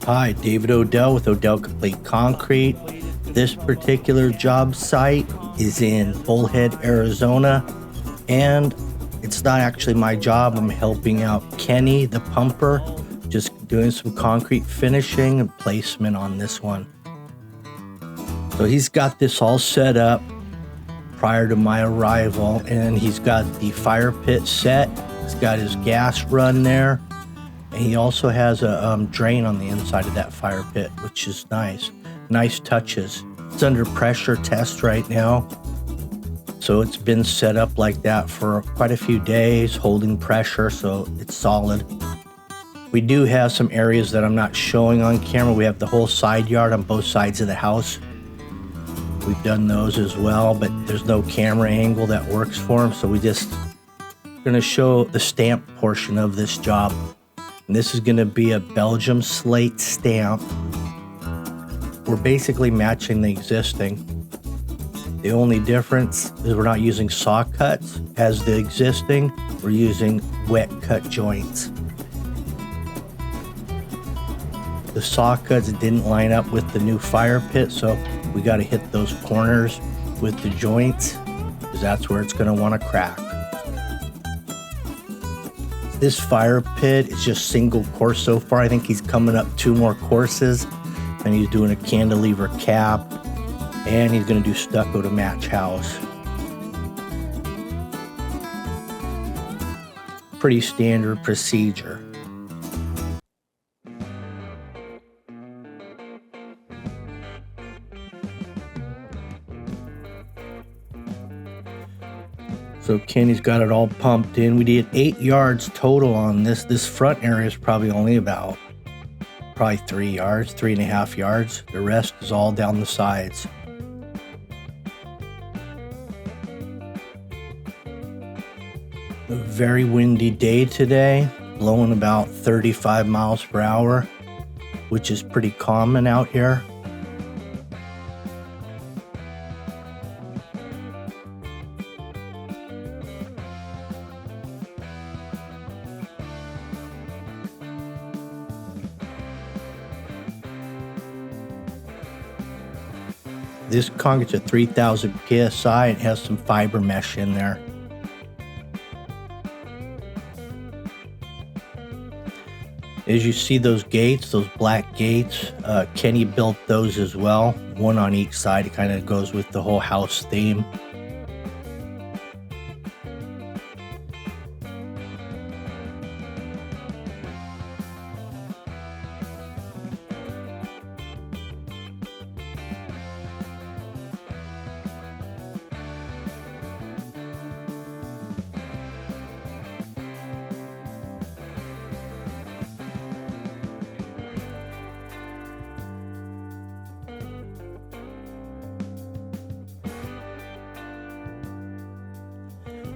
Hi, David Odell with Odell Complete Concrete. This particular job site is in Bullhead, Arizona, and it's not actually my job. I'm helping out Kenny, the pumper, just doing some concrete finishing and placement on this one. So he's got this all set up prior to my arrival, and he's got the fire pit set. He's got his gas run there. And he also has a drain on the inside of that fire pit, which is nice. Nice touches. It's under pressure test right now. So it's been set up like that for quite a few days, holding pressure, so it's solid. We do have some areas that I'm not showing on camera. We have the whole side yard on both sides of the house. We've done those as well, but there's no camera angle that works for them, so we just gonna show the stamp portion of this job. And this is going to be a Belgium Slate stamp. We're basically matching the existing. The only difference is we're not using saw cuts as the existing. We're using wet cut joints. The saw cuts didn't line up with the new fire pit, so we got to hit those corners with the joints because that's where it's going to want to crack. This fire pit is just single course so far. I think he's coming up 2 more courses, and he's doing a cantilever cap, and he's going to do stucco to match house. Pretty standard procedure. So Kenny's got it all pumped in. We did 8 yards total on this. This front area is probably only about 3 yards, 3.5 yards. The rest is all down the sides. A very windy day today, blowing about 35 miles per hour, which is pretty common out here. This concrete's at 3,000 PSI. It has some fiber mesh in there. As you see those gates, those black gates, Kenny built those as well. One on each side. It kind of goes with the whole house theme.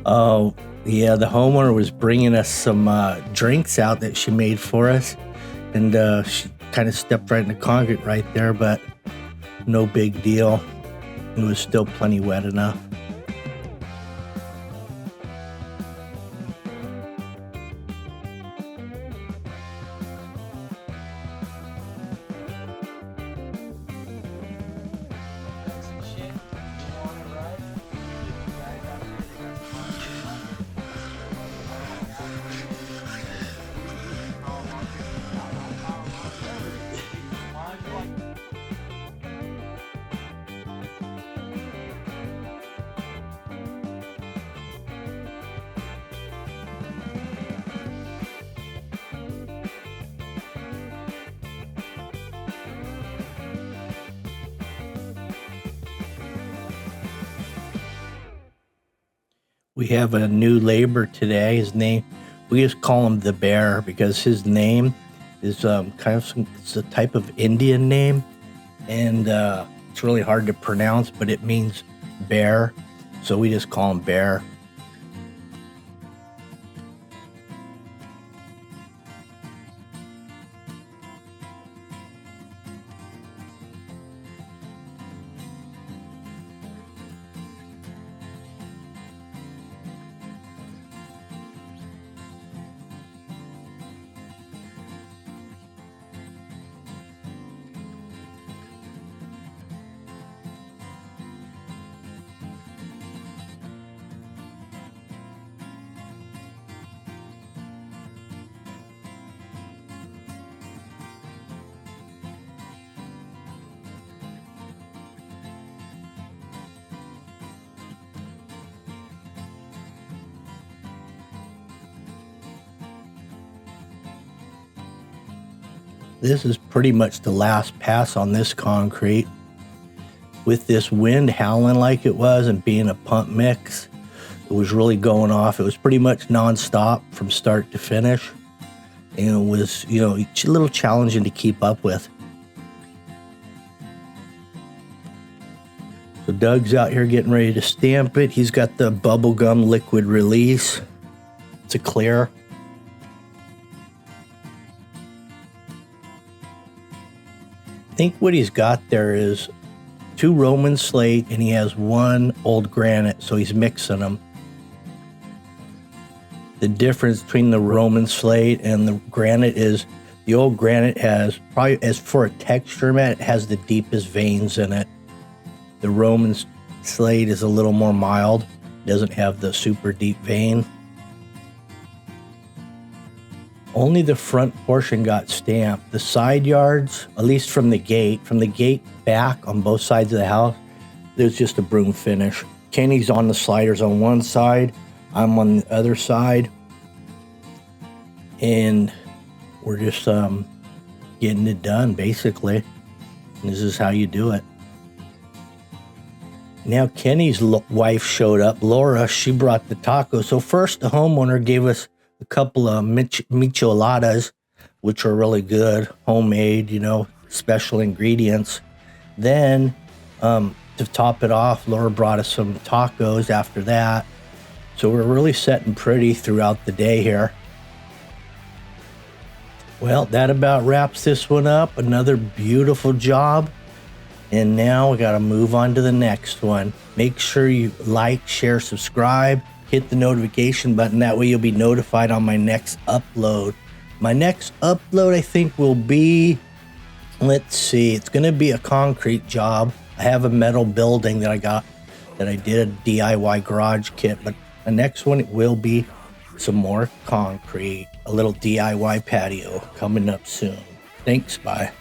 Oh, yeah, the homeowner was bringing us some drinks out that she made for us, and she kind of stepped right in the concrete right there, but no big deal. It was still plenty wet enough. We have a new labor today. His name, we just call him the Bear because his name is it's a type of Indian name, and it's really hard to pronounce, but it means bear, so we just call him Bear. This is pretty much the last pass on this concrete. With this wind howling like it was and being a pump mix, it was really going off. It was pretty much nonstop from start to finish. And it was, a little challenging to keep up with. So Doug's out here getting ready to stamp it. He's got the bubblegum liquid release. It's a clear. I think what he's got there is 2 Roman slate and he has 1 old granite, so he's mixing them. The difference between the Roman slate and the granite is the old granite has, probably as for a texture, man, it has the deepest veins in it. The Roman slate is a little more mild, doesn't have the super deep vein. Only the front portion got stamped. The side yards, at least from the gate back on both sides of the house, there's just a broom finish. Kenny's on the sliders on one side, I'm on the other side, and we're just getting it done, basically. And this is how you do it. Now Kenny's wife showed up, Laura. She brought the tacos. So first the homeowner gave us a couple of micheladas, which are really good, homemade, special ingredients. Then to top it off, Laura brought us some tacos after that. So we're really setting pretty throughout the day here. Well, that about wraps this one up. Another beautiful job. And now we got to move on to the next one. Make sure you like, share, subscribe, hit the notification button. That way you'll be notified on my next upload. My next upload, I think, will be, let's see, it's going to be a concrete job. I have a metal building that I did a DIY garage kit, but the next one, it will be some more concrete, a little DIY patio coming up soon. Thanks, bye.